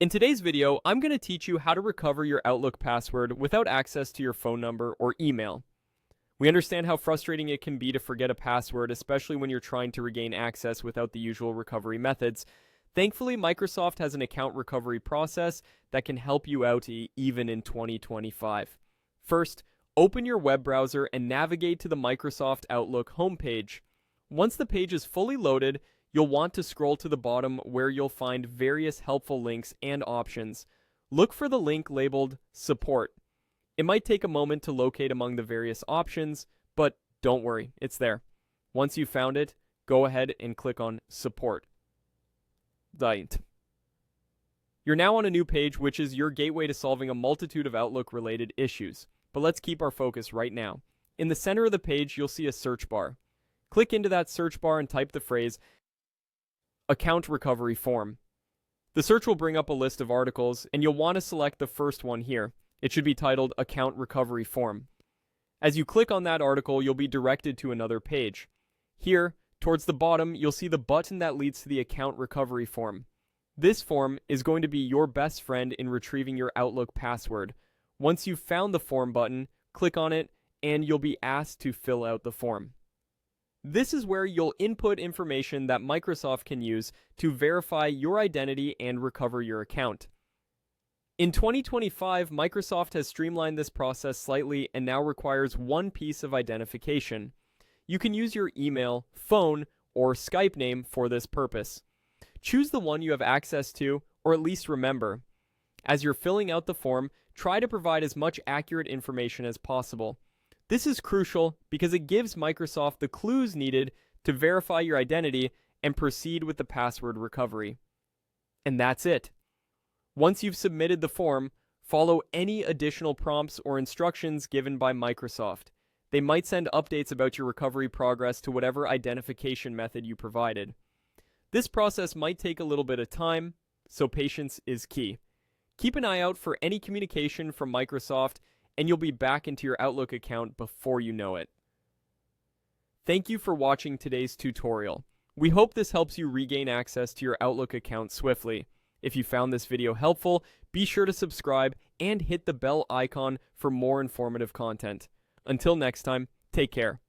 In today's video, I'm going to teach you how to recover your Outlook password without access to your phone number or email. We understand how frustrating it can be to forget a password, especially when you're trying to regain access without the usual recovery methods. Thankfully, Microsoft has an account recovery process that can help you out even in 2025. First, open your web browser and navigate to the Microsoft Outlook homepage. Once the page is fully loaded, you'll want to scroll to the bottom where you'll find various helpful links and options. Look for the link labeled Support. It might take a moment to locate among the various options, but don't worry, it's there. Once you've found it, go ahead and click on Support. Right. You're now on a new page, which is your gateway to solving a multitude of Outlook-related issues. But let's keep our focus right now. In the center of the page, you'll see a search bar. Click into that search bar and type the phrase Account Recovery Form. The search will bring up a list of articles, and you'll want to select the first one here. It should be titled Account Recovery Form. As you click on that article, you'll be directed to another page. Here, towards the bottom, you'll see the button that leads to the Account Recovery Form. This form is going to be your best friend in retrieving your Outlook password. Once you've found the form button, click on it, and you'll be asked to fill out the form. This is where you'll input information that Microsoft can use to verify your identity and recover your account. In 2025, Microsoft has streamlined this process slightly and now requires one piece of identification. You can use your email, phone, or Skype name for this purpose. Choose the one you have access to, or at least remember. As you're filling out the form, try to provide as much accurate information as possible. This is crucial because it gives Microsoft the clues needed to verify your identity and proceed with the password recovery. And that's it. Once you've submitted the form, follow any additional prompts or instructions given by Microsoft. They might send updates about your recovery progress to whatever identification method you provided. This process might take a little bit of time, so patience is key. Keep an eye out for any communication from Microsoft, and you'll be back into your Outlook account before you know it. Thank you for watching today's tutorial. We hope this helps you regain access to your Outlook account swiftly. If you found this video helpful, be sure to subscribe and hit the bell icon for more informative content. Until next time, take care.